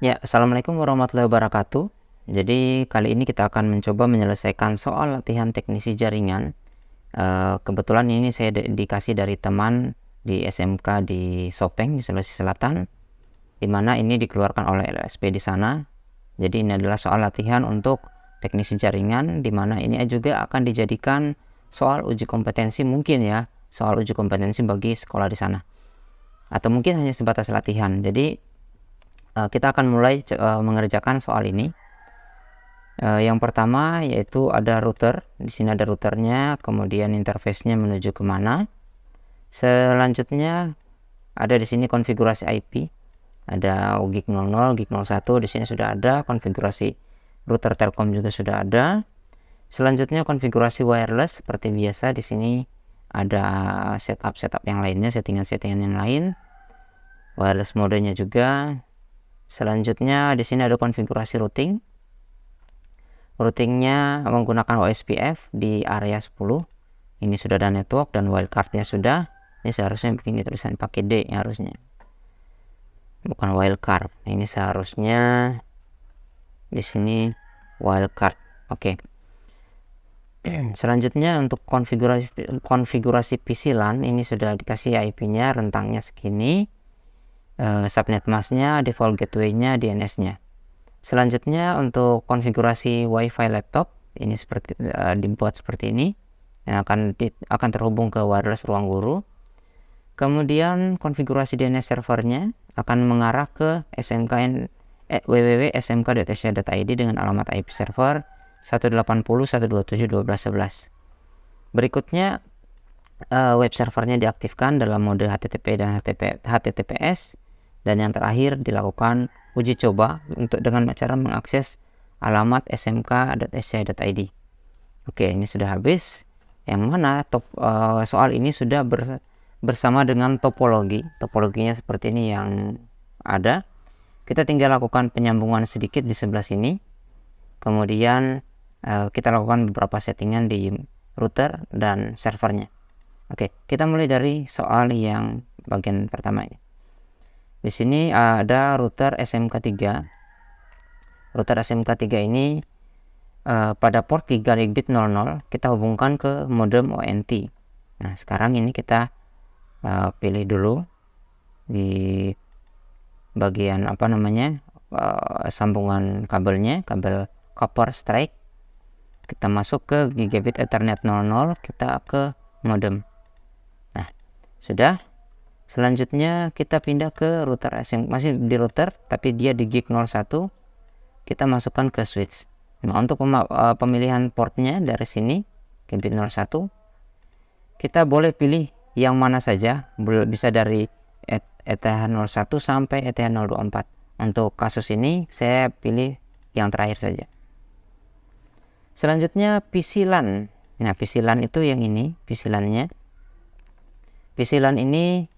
Ya, assalamualaikum warahmatullahi wabarakatuh. Jadi kali ini kita akan mencoba menyelesaikan soal latihan teknisi jaringan. Kebetulan ini saya dikasih dari teman di SMK di Sopeng di Sulawesi Selatan, di mana ini dikeluarkan oleh LSP di sana. Jadi ini adalah soal latihan untuk teknisi jaringan, di mana ini juga akan dijadikan soal uji kompetensi mungkin ya, soal uji kompetensi bagi sekolah di sana. Atau mungkin hanya sebatas latihan. Jadi kita akan mulai mengerjakan soal ini. Yang pertama yaitu ada router. Di sini ada routernya, kemudian interface-nya menuju kemana. Selanjutnya ada di sini konfigurasi IP. Ada gig 00, gig 01. Di sini sudah ada konfigurasi router Telkom juga sudah ada. Selanjutnya konfigurasi wireless seperti biasa. Di sini ada setup yang lainnya, settingan yang lain. Wireless modenya juga. Selanjutnya di sini ada konfigurasi routing. Routingnya menggunakan OSPF di area 10. Ini sudah ada network dan wildcardnya sudah. Ini seharusnya begini tulisan pakai D ya, harusnya. Bukan wildcard. Ini seharusnya di sini wildcard. Oke. Selanjutnya untuk konfigurasi PC LAN ini sudah dikasih IP-nya, rentangnya segini. Subnet masknya, default gateway-nya, DNS-nya. Selanjutnya untuk konfigurasi WiFi laptop ini seperti dibuat seperti ini, yang akan terhubung ke wireless ruang guru. Kemudian konfigurasi DNS servernya akan mengarah ke www.smk.sc.id dengan alamat IP server 180.127.12.11. Berikutnya web servernya diaktifkan dalam mode HTTP dan HTTPS. Dan yang terakhir dilakukan uji coba dengan cara mengakses alamat smk.sci.id. Oke, ini sudah habis. Yang mana soal ini sudah bersama dengan topologi. Topologinya seperti ini yang ada. Kita tinggal lakukan penyambungan sedikit di sebelah sini. Kemudian kita lakukan beberapa settingan di router dan servernya. Oke, kita mulai dari soal yang bagian pertama ini. Di sini ada router SMK3. Router SMK3 ini pada port gigabit 00 kita hubungkan ke modem ONT. Nah, sekarang ini kita pilih dulu di bagian sambungan kabelnya, kabel copper strike. Kita masuk ke gigabit Ethernet 00, kita ke modem. Nah, sudah. Selanjutnya kita pindah ke router masih di router tapi dia di gig 01. Kita masukkan ke switch. Nah, untuk pemilihan portnya dari sini gigabit 01, kita boleh pilih yang mana saja, bisa dari ETH01 sampai ETH024. Untuk kasus ini saya pilih yang terakhir saja. Selanjutnya PC LAN. Nah, PC LAN itu yang ini, PC LAN-nya. PC LAN ini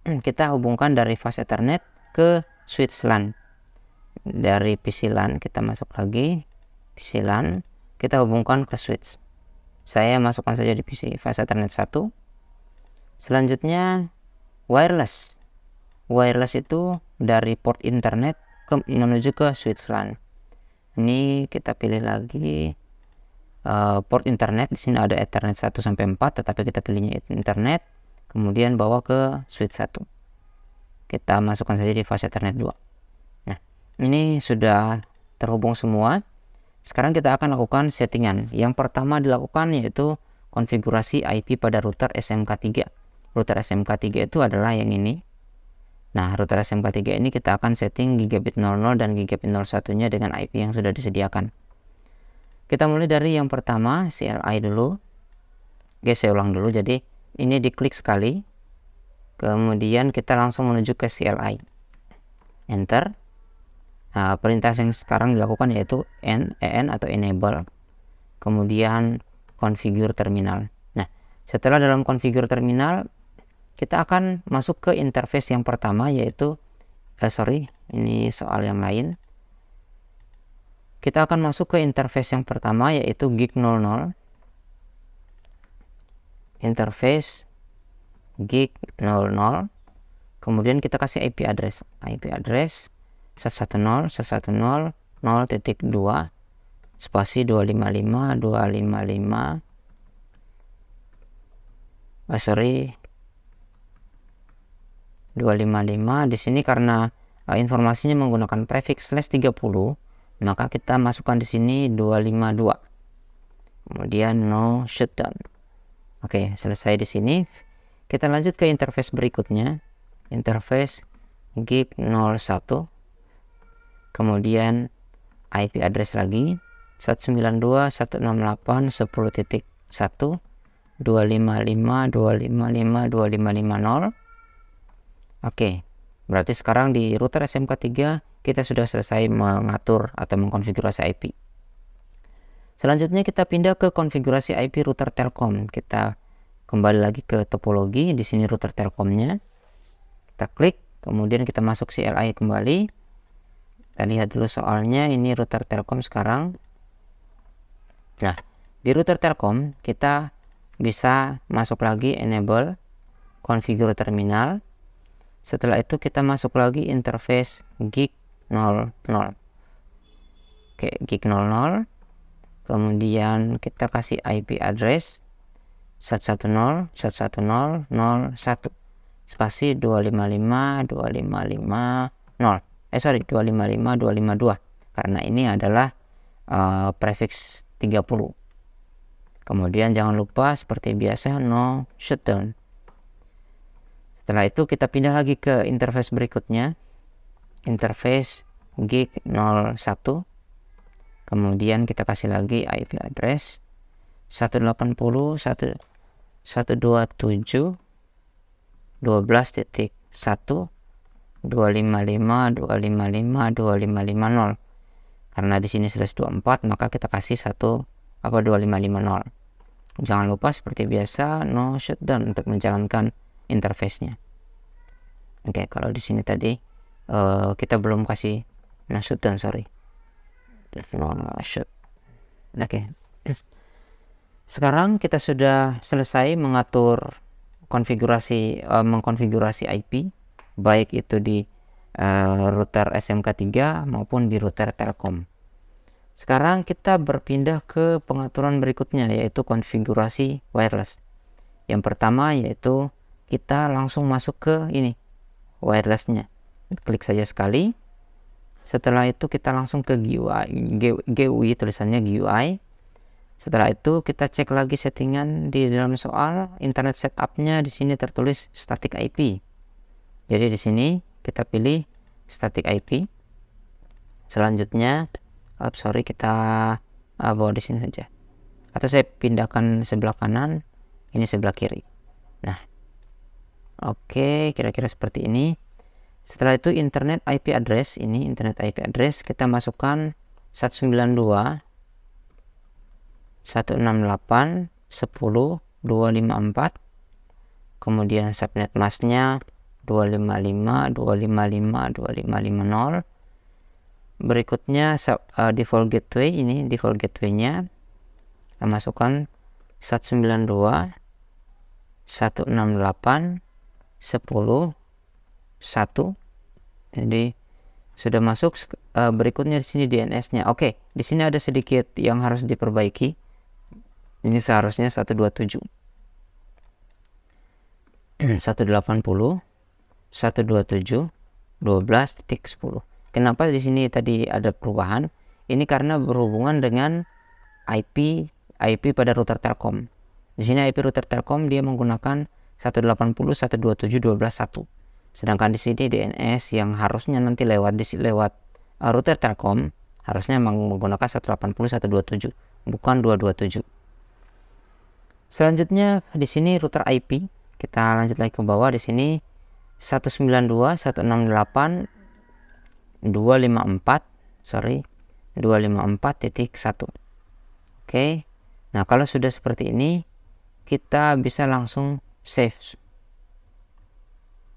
kita hubungkan dari fast Ethernet ke switch LAN. Dari PC LAN kita masuk lagi, PC LAN kita hubungkan ke switch. Saya masukkan saja di PC fast Ethernet 1. Selanjutnya wireless. Wireless itu dari port internet menuju ke switch LAN. Ini kita pilih lagi port internet. Di sini ada Ethernet 1 sampai 4, tetapi kita pilihnya internet. Kemudian bawa ke switch 1. Kita masukkan saja di fast Ethernet 2. Nah, ini sudah terhubung semua. Sekarang kita akan lakukan settingan. Yang pertama dilakukan yaitu konfigurasi IP pada router SMK3. Router SMK3 itu adalah yang ini. Nah, router SMK3 ini kita akan setting gigabit 00 dan gigabit 01-nya dengan IP yang sudah disediakan. Kita mulai dari yang pertama, CLI dulu. Oke, saya ulang dulu. Jadi ini diklik sekali, kemudian kita langsung menuju ke CLI, enter. Nah, perintah yang sekarang dilakukan yaitu en atau enable, kemudian configure terminal. Nah, setelah dalam configure terminal, kita akan masuk ke interface yang pertama yaitu ini soal yang lain. Kita akan masuk ke interface yang pertama yaitu gig 00. Interface gig 00, kemudian kita kasih IP address 110 110 0.2 spasi 255 255 255. Di sini karena informasinya menggunakan prefix /30, maka kita masukkan di sini 252. Kemudian no shutdown. Oke, selesai di sini. Kita lanjut ke interface berikutnya. Interface gig 01. Kemudian IP address lagi 192.168.10.1 255 255 2550. Oke, berarti sekarang di router SMK3 kita sudah selesai mengatur atau mengkonfigurasi IP. Selanjutnya kita pindah ke konfigurasi IP router Telkom. Kita kembali lagi ke topologi, di sini router Telkomnya. Kita klik, kemudian kita masuk CLI kembali. Kita lihat dulu soalnya, ini router Telkom sekarang. Nah, di router Telkom kita bisa masuk lagi enable configure terminal. Setelah itu kita masuk lagi interface gig 00. Oke, gig 00. Kemudian kita kasih IP address 110 110 01 spasi 255 255 0. 255 252 karena ini adalah prefix 30. Kemudian jangan lupa seperti biasa no shutdown. Setelah itu kita pindah lagi ke interface berikutnya, interface gig 01. Kemudian kita kasih lagi IP address 180 127 12.1 255 255 255 0. Karena di sini /24 maka kita kasih 2550. Jangan lupa seperti biasa no shutdown untuk menjalankan interface-nya. Oke, kalau di sini tadi kita belum kasih no shutdown, sorry. No shut. Oke. Sekarang kita sudah selesai mengatur konfigurasi mengkonfigurasi IP baik itu di router SMK3 maupun di router Telkom. Sekarang kita berpindah ke pengaturan berikutnya, yaitu konfigurasi wireless. Yang pertama yaitu kita langsung masuk ke ini wirelessnya. Klik saja sekali. Setelah itu kita langsung ke GUI, tulisannya GUI. Setelah itu kita cek lagi settingan di dalam soal internet setupnya. Di sini tertulis static IP. Jadi di sini kita pilih static IP. Selanjutnya, kita bawa di sini saja. Atau saya pindahkan sebelah kanan, ini sebelah kiri. Nah, oke, kira-kira seperti ini. Setelah itu internet IP address, ini internet IP address kita masukkan 192 168 10 254. Kemudian subnet masknya 255 255 2550. Berikutnya default gateway, ini default gateway-nya kita masukkan 192 168 10 1. Jadi sudah masuk. Berikutnya di sini DNS-nya. Oke, di sini ada sedikit yang harus diperbaiki. Ini seharusnya 127 180 127 12.10. Kenapa di sini tadi ada perubahan? Ini karena berhubungan dengan IP pada router Telkom. Di sini IP router Telkom dia menggunakan 180 127 12.1. Sedangkan di sini DNS yang harusnya nanti lewat router Telkom harusnya menggunakan 180 127, bukan 227. Selanjutnya di sini router IP. Kita lanjut lagi ke bawah, di sini 192 168 254.1. Oke. Nah, kalau sudah seperti ini kita bisa langsung save.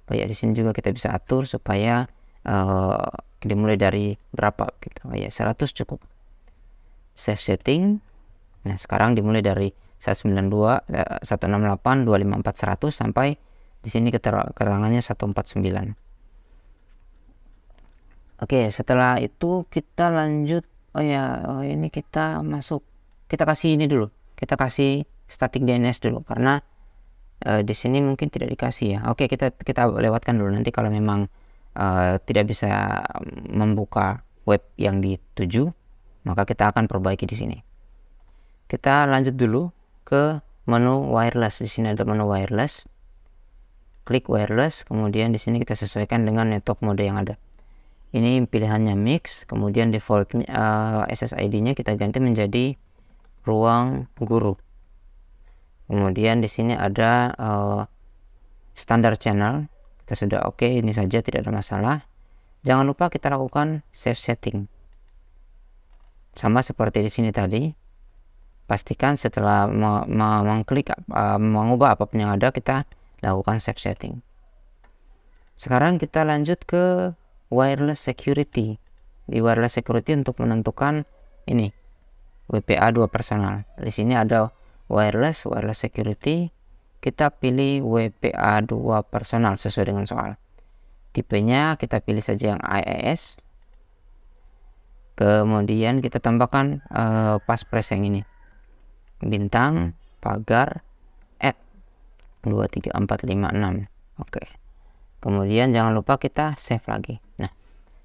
Oh ya, di sini juga kita bisa atur supaya dimulai dari berapa gitu. Oh ya, 100 cukup. Save setting. Nah, sekarang dimulai dari 192 168 254 100 sampai di sini keterangannya 149. Oke, setelah itu kita lanjut. Ini kita kasih ini dulu, kita kasih static DNS dulu karena di sini mungkin tidak dikasih ya. Oke, kita lewatkan dulu, nanti kalau memang tidak bisa membuka web yang dituju, maka kita akan perbaiki di sini. Kita lanjut dulu ke menu wireless. Di sini ada menu wireless, klik wireless, kemudian di sini kita sesuaikan dengan network mode yang ada. Ini pilihannya mix, kemudian defaultnya SSID-nya kita ganti menjadi ruang guru. Kemudian di sini ada standar channel, kita sudah oke, ini saja tidak ada masalah. Jangan lupa kita lakukan save setting. Sama seperti di sini tadi, pastikan setelah mengklik mengubah apapun yang ada, kita lakukan save setting. Sekarang kita lanjut ke wireless security. Di wireless security untuk menentukan ini WPA 2 personal. Di sini ada wireless security. Kita pilih WPA 2 personal sesuai dengan soal. Tipenya kita pilih saja yang IIS. Kemudian kita tambahkan passphrase yang ini. Bintang, pagar, @23456. Oke. Kemudian jangan lupa kita save lagi. Nah,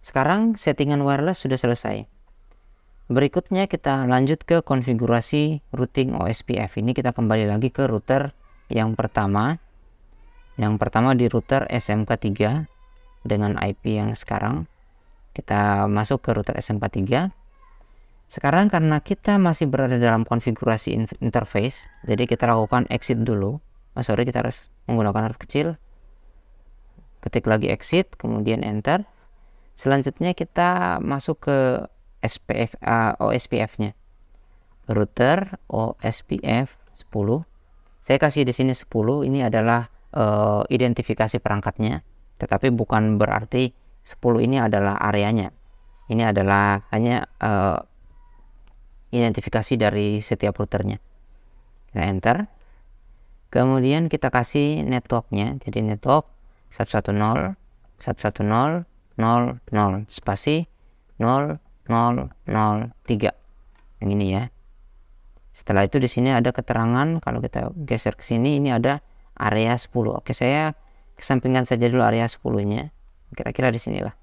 sekarang settingan wireless sudah selesai. Berikutnya kita lanjut ke konfigurasi routing OSPF. Ini kita kembali lagi ke router yang pertama. Yang pertama di router SMK3 dengan IP yang sekarang. Kita masuk ke router SMK3. Sekarang karena kita masih berada dalam konfigurasi interface, jadi kita lakukan exit dulu. Kita harus menggunakan huruf kecil. Ketik lagi exit, kemudian enter. Selanjutnya kita masuk ke OSPF-nya. Router OSPF 10. Saya kasih di sini 10. Ini adalah identifikasi perangkatnya, tetapi bukan berarti 10 ini adalah areanya. Ini adalah hanya identifikasi dari setiap routernya. Kita enter. Kemudian kita kasih networknya. Jadi network 110 110 00 spasi 0003. Yang ini ya. Setelah itu di sini ada keterangan, kalau kita geser ke sini ini ada area 10. Oke, saya kesampingkan saja dulu area 10-nya. Kira-kira di sinilah.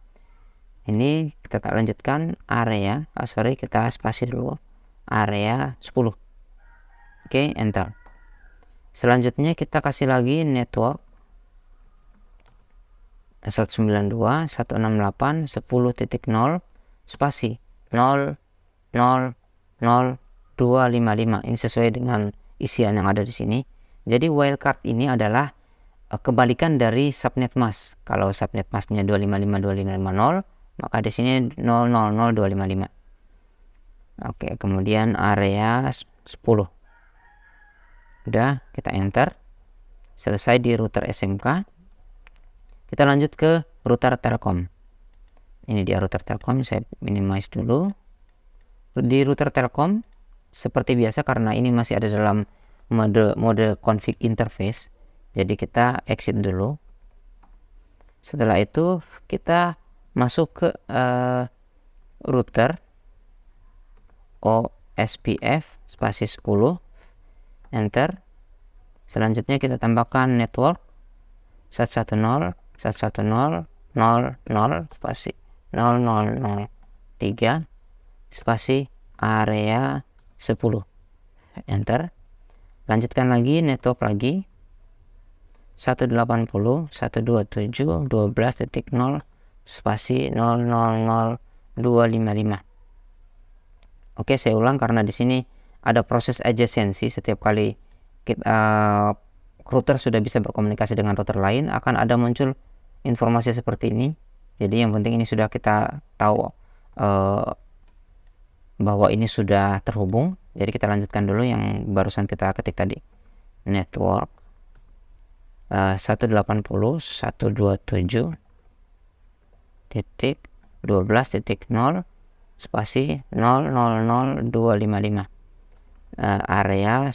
Ini kita tak lanjutkan area, kita spasi dulu. Area 10. Oke, enter. Selanjutnya kita kasih lagi network 192.168.10.0 spasi 000.255. Ini sesuai dengan isian yang ada di sini. Jadi wildcard ini adalah kebalikan dari subnet mask. Kalau subnet masknya 255.255.0, maka di sini 000.255. Oke, kemudian area 10. Udah, kita enter. Selesai di router SMK. Kita lanjut ke router Telkom. Ini dia router Telkom, saya minimize dulu. Di router Telkom seperti biasa, karena ini masih ada dalam mode config interface, jadi kita exit dulu. Setelah itu kita masuk ke router OSPF spasi 10, enter. Selanjutnya kita tambahkan network 110.110.00 spasi 0003 spasi area 10, enter. Lanjutkan lagi network lagi 180.127.12.0 spasi 000255. Oke, saya ulang karena di sini ada proses adjacency. Setiap kali router sudah bisa berkomunikasi dengan router lain, akan ada muncul informasi seperti ini. Jadi yang penting ini sudah kita tahu bahwa ini sudah terhubung. Jadi kita lanjutkan dulu yang barusan kita ketik tadi. Network 180.127.12.0 spasi 000255 area 10.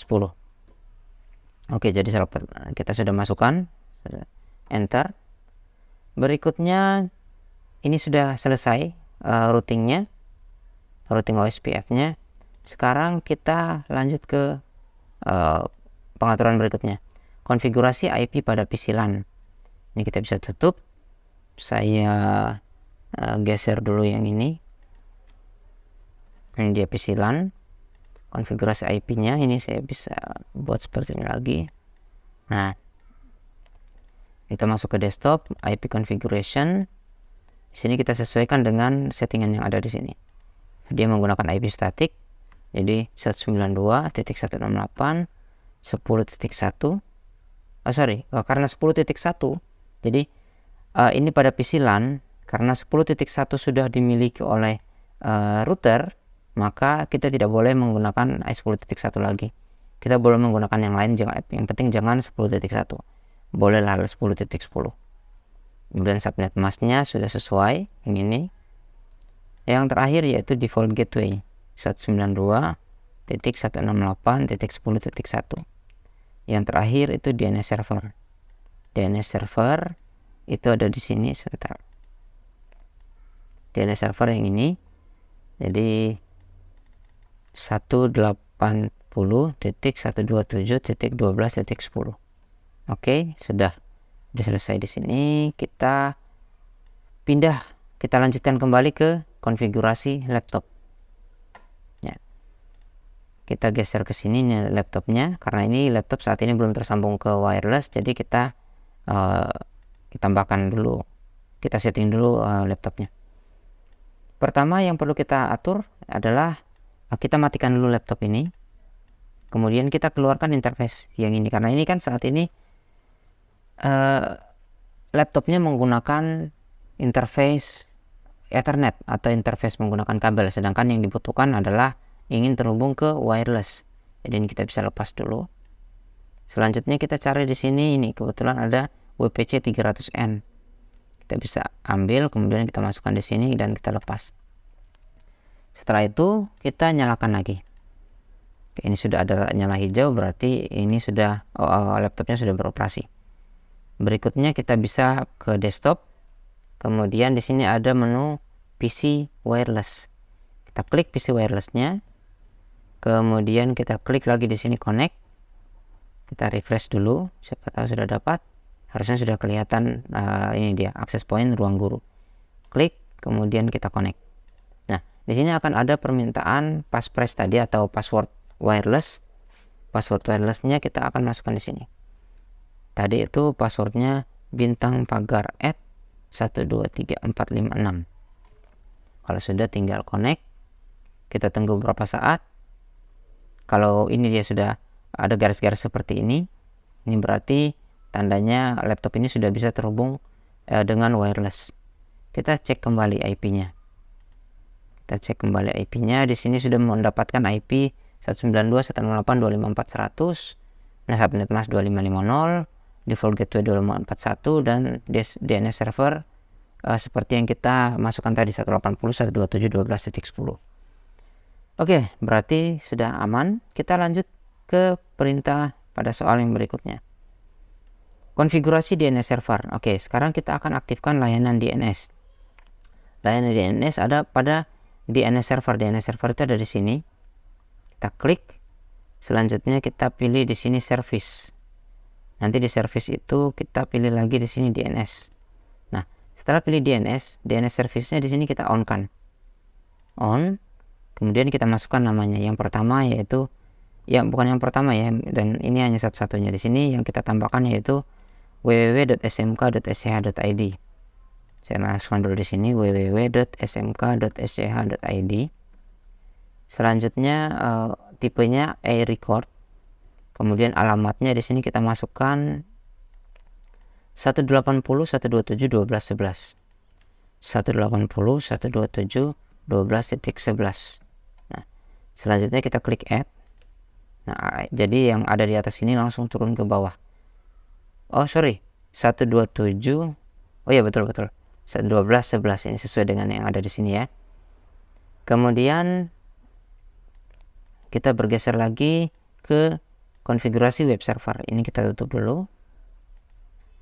Oke, jadi kita sudah masukkan, enter. Berikutnya ini sudah selesai routing OSPF-nya. Sekarang kita lanjut ke pengaturan berikutnya, konfigurasi IP pada PC LAN. Ini kita bisa tutup. Saya geser dulu yang ini dia PC LAN. Konfigurasi IP-nya ini saya bisa buat seperti ini lagi. Nah, kita masuk ke desktop, IP configuration. Di sini kita sesuaikan dengan settingan yang ada di sini. Dia menggunakan IP static, jadi 192.168.10.1. Karena 10.1, jadi ini pada PC LAN, karena 10.1 sudah dimiliki oleh router, maka kita tidak boleh menggunakan 10.1 lagi. Kita boleh menggunakan yang lain, yang penting jangan 10.1. Bolehlah 10.10. Kemudian subnet masknya sudah sesuai yang ini. Yang terakhir yaitu default gateway 192.168.10.1. Yang terakhir itu DNS server. DNS server itu ada di sini, sebentar. DNS server yang ini. Jadi 180.127.12.10. Oke, sudah selesai di sini. Kita lanjutkan kembali ke konfigurasi laptop. Ya. Kita geser ke sini nih laptopnya, karena ini laptop saat ini belum tersambung ke wireless, jadi kita tambahkan dulu, kita setting dulu laptopnya. Pertama yang perlu kita atur adalah kita matikan dulu laptop ini, kemudian kita keluarkan interface yang ini, karena ini kan saat ini laptopnya menggunakan interface Ethernet atau interface menggunakan kabel, sedangkan yang dibutuhkan adalah ingin terhubung ke wireless. Jadi ini kita bisa lepas dulu. Selanjutnya kita cari di sini, ini kebetulan ada WPC 300N. Kita bisa ambil, kemudian kita masukkan di sini dan kita lepas. Setelah itu kita nyalakan lagi. Oke, ini sudah ada nyala hijau, berarti ini sudah laptopnya sudah beroperasi. Berikutnya kita bisa ke desktop. Kemudian di sini ada menu PC wireless. Kita klik PC wirelessnya. Kemudian kita klik lagi di sini connect. Kita refresh dulu, siapa tahu sudah dapat. Harusnya sudah kelihatan ini dia access point ruang guru. Klik, kemudian kita connect. Nah, di sini akan ada permintaan passphrase tadi atau password wireless. Password wirelessnya kita akan masukkan di sini. Tadi itu passwordnya bintang pagar @123456. Kalau sudah, tinggal connect. Kita tunggu beberapa saat. Kalau ini dia sudah ada garis-garis seperti ini berarti tandanya laptop ini sudah bisa terhubung dengan wireless. Kita cek kembali IP-nya. Di sini sudah mendapatkan IP 192.168.254.100. Nah, subnet mask 2550, default gateway 2541, dan DNS server seperti yang kita masukkan tadi 180.127.12.10. Oke, berarti sudah aman. Kita lanjut ke perintah pada soal yang berikutnya. Konfigurasi DNS server. Oke, sekarang kita akan aktifkan layanan DNS. Layanan DNS ada pada DNS server. DNS server itu ada di sini. Kita klik. Selanjutnya kita pilih di sini service. Nanti di service itu kita pilih lagi di sini DNS. Nah, setelah pilih DNS service-nya di sini kita on-kan. On. Kemudian kita masukkan namanya. Yang pertama yaitu bukan yang pertama ya, dan ini hanya satu-satunya. Di sini yang kita tambahkan yaitu www.smk.sch.id. Saya masukkan dulu di sini www.smk.sch.id. Selanjutnya tipenya record. Kemudian alamatnya di sini kita masukkan 180.127.12.11. 180.127.12.11. Nah, selanjutnya kita klik add. Nah, jadi yang ada di atas ini langsung turun ke bawah. 127. Oh ya, betul. 12.11 ini sesuai dengan yang ada di sini ya. Kemudian kita bergeser lagi ke konfigurasi web server. Ini kita tutup dulu.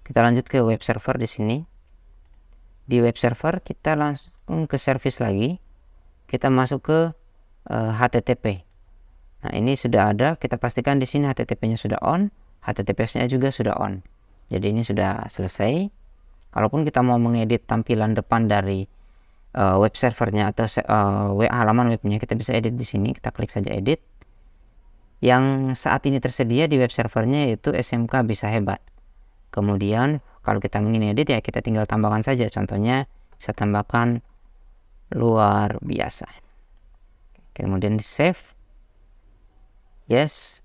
Kita lanjut ke web server di sini. di web server, kita langsung ke service lagi, kita masuk ke HTTP. Nah, ini sudah ada, kita pastikan di sini HTTP-nya sudah on, HTTPS-nya juga sudah on. Jadi ini sudah selesai. Kalaupun kita mau mengedit tampilan depan dari web servernya atau halaman webnya, kita bisa edit di sini. Kita klik saja edit. Yang saat ini tersedia di web servernya yaitu SMK Bisa Hebat. Kemudian kalau kita ingin edit, ya kita tinggal tambahkan saja. Contohnya bisa tambahkan luar biasa. Kemudian di save. Yes,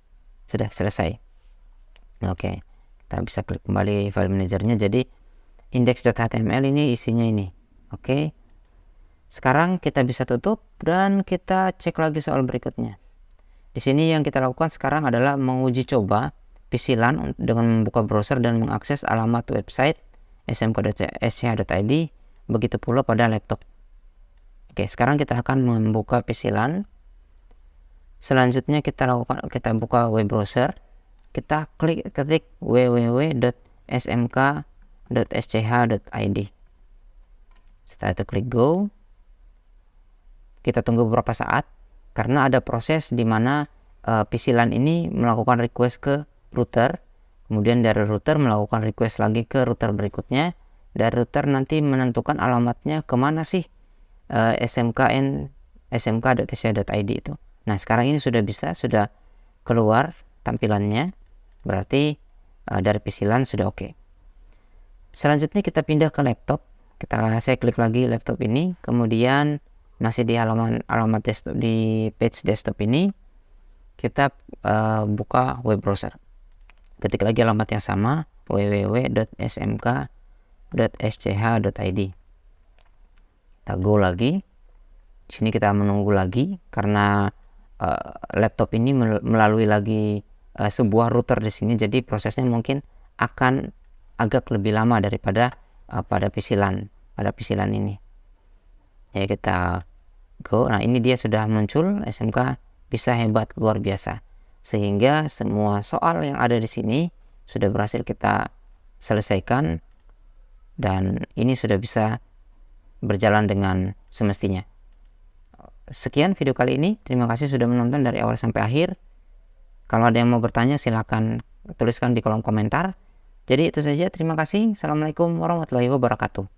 sudah selesai. Oke, kita bisa klik kembali file manajernya. Jadi index.html ini isinya ini. Oke, sekarang kita bisa tutup dan kita cek lagi soal berikutnya. Di sini yang kita lakukan sekarang adalah menguji coba PCLAN dengan membuka browser dan mengakses alamat website smk.sch.id. Begitu pula pada laptop. Oke, sekarang kita akan membuka PCLAN. Selanjutnya kita buka web browser. Kita ketik www.smk.sch.id. Setelah itu klik go. Kita tunggu beberapa saat karena ada proses di mana PCLAN ini melakukan request ke router, kemudian dari router melakukan request lagi ke router berikutnya. Dari router nanti menentukan alamatnya kemana sih smk.sch.id itu. Nah, sekarang ini sudah keluar tampilannya, berarti dari PCLAN sudah oke. Selanjutnya kita pindah ke laptop. Saya klik lagi laptop ini, kemudian masih di alamat desktop, di page desktop ini kita buka web browser. Ketik lagi alamat yang sama, www.smk.sch.id. Kita go lagi. Di sini kita menunggu lagi karena laptop ini melalui lagi sebuah router di sini, jadi prosesnya mungkin akan agak lebih lama daripada pada PCLAN ini. Ya, kita go. Nah, ini dia sudah muncul SMK Bisa Hebat luar biasa. Sehingga semua soal yang ada di sini sudah berhasil kita selesaikan dan ini sudah bisa berjalan dengan semestinya. Sekian video kali ini. Terima kasih sudah menonton dari awal sampai akhir. Kalau ada yang mau bertanya silahkan tuliskan di kolom komentar. Jadi itu saja. Terima kasih. Assalamualaikum warahmatullahi wabarakatuh.